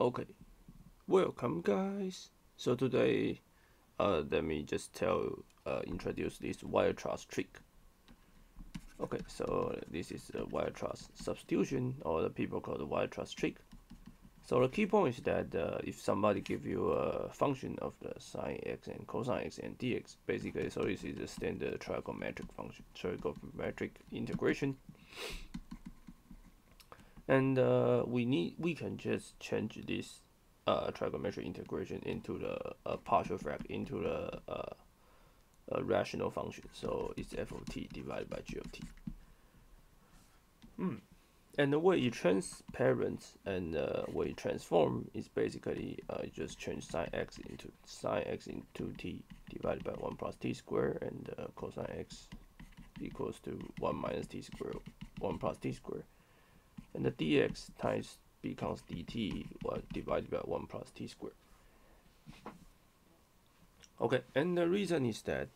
Okay, welcome guys. So today, let me just introduce this Weierstrass trick. Okay, so this is a Weierstrass substitution, or the people call the Weierstrass trick. So the key point is that if somebody give you a function of the sine x and cosine x and dx, basically, so this is a standard trigonometric function, trigonometric integration. And we can just change this trigonometric integration into the partial fraction into the rational function. So it's f of t divided by g of t. And the way you transparent and way you transform is basically just change sine x into t divided by 1 plus t squared, and cosine x equals to 1 minus t squared, 1 plus t squared. And the dx times becomes dt divided by 1 plus t squared. Okay, and the reason is that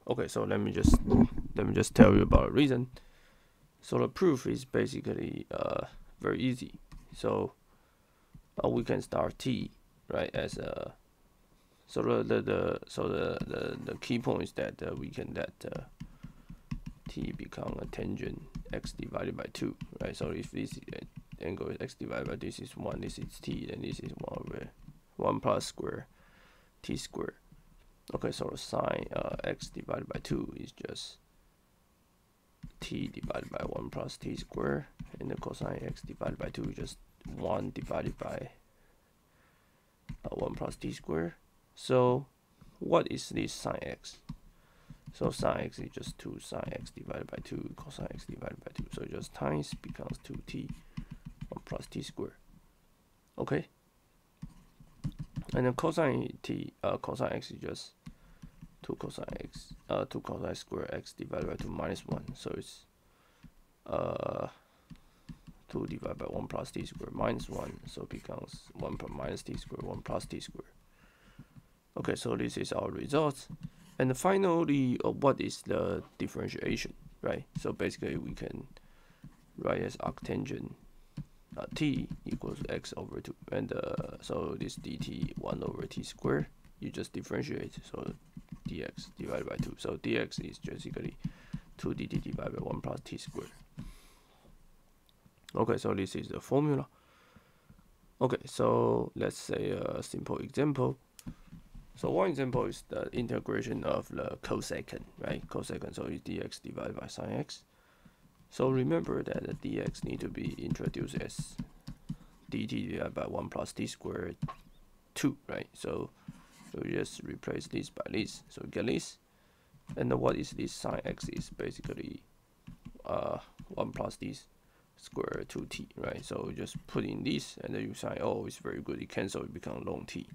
okay, so let me just tell you about the reason. So the proof is basically very easy. So we can start t right as a the key point is that we can let t become a tangent x divided by 2, right? So if this angle is x divided by this is 1, this is t, then this is 1 over 1 plus square t squared. Okay, so sine x divided by 2 is just t divided by 1 plus t squared, and the cosine x divided by 2 is just 1 divided by 1 plus t squared. So what is this sine x? So sine x is just 2 sine x divided by 2 cosine x divided by 2. So just times becomes 2t 1 plus t squared. Okay. And then cosine x is just 2 cosine x 2 cosine square x divided by 2 minus 1. So it's 2 divided by 1 plus t squared minus 1. So it becomes 1 minus t squared 1 plus t squared. Okay, so this is our results. And finally, what is the differentiation, right? So basically, we can write as arctangent t equals x over 2, and so this dt 1 over t squared. You just differentiate, so dx divided by 2. So dx is basically 2 dt divided by 1 plus t squared. Okay, so this is the formula. Okay, so let's say a simple example. So one example is the integration of the cosecant, right? Cosecant, so it's dx divided by sine x. So remember that the dx need to be introduced as dt divided by 1 plus t squared 2, right? So we just replace this by this, so we get this. And what is this sine x is basically 1 plus this square 2t, right? So we just put in this, and then you say, oh, it's very good, it cancels, it becomes long t.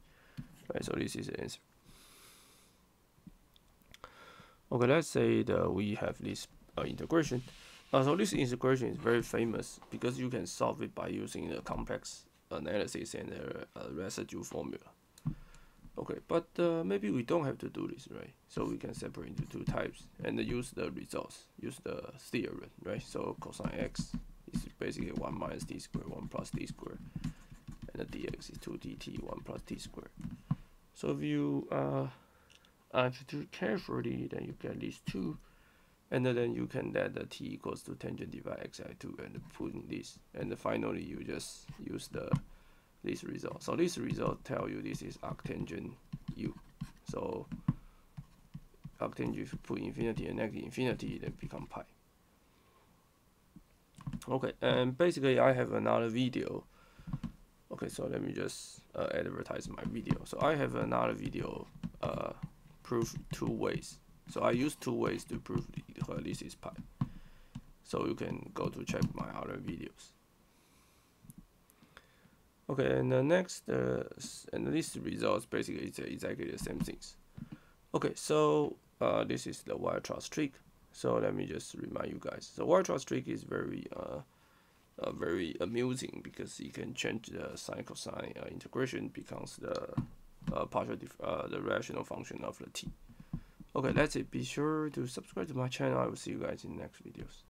Right, so this is the answer. Okay, let's say that we have this integration. So this integration is very famous because you can solve it by using the complex analysis and the residue formula. Okay, but maybe we don't have to do this, right? So we can separate into 2 types and use the results, use the theorem, right? So cosine x is basically 1 minus t squared 1 plus t squared, and the dx is 2 dt 1 plus t squared. So if you do carefully, then you get these 2, and then you can let the t equals to tangent divided xi2 and put in this, and finally you just use this result. So this result tell you this is arctangent u. So arctangent, if you put infinity and negative infinity, then become pi. Okay, and basically I have another video. Okay, so let me just advertise my video. So I have another video proof 2 ways. So I use 2 ways to prove this is pi. So you can go to check my other videos. Okay, and the next and this results basically is exactly the same things. Okay, so this is the Weierstrass trick. So let me just remind you guys. So Weierstrass trick is very amusing because you can change the sine cosine integration becomes the the rational function of the t. Okay, that's it. Be sure to subscribe to my channel. I will see you guys in the next videos.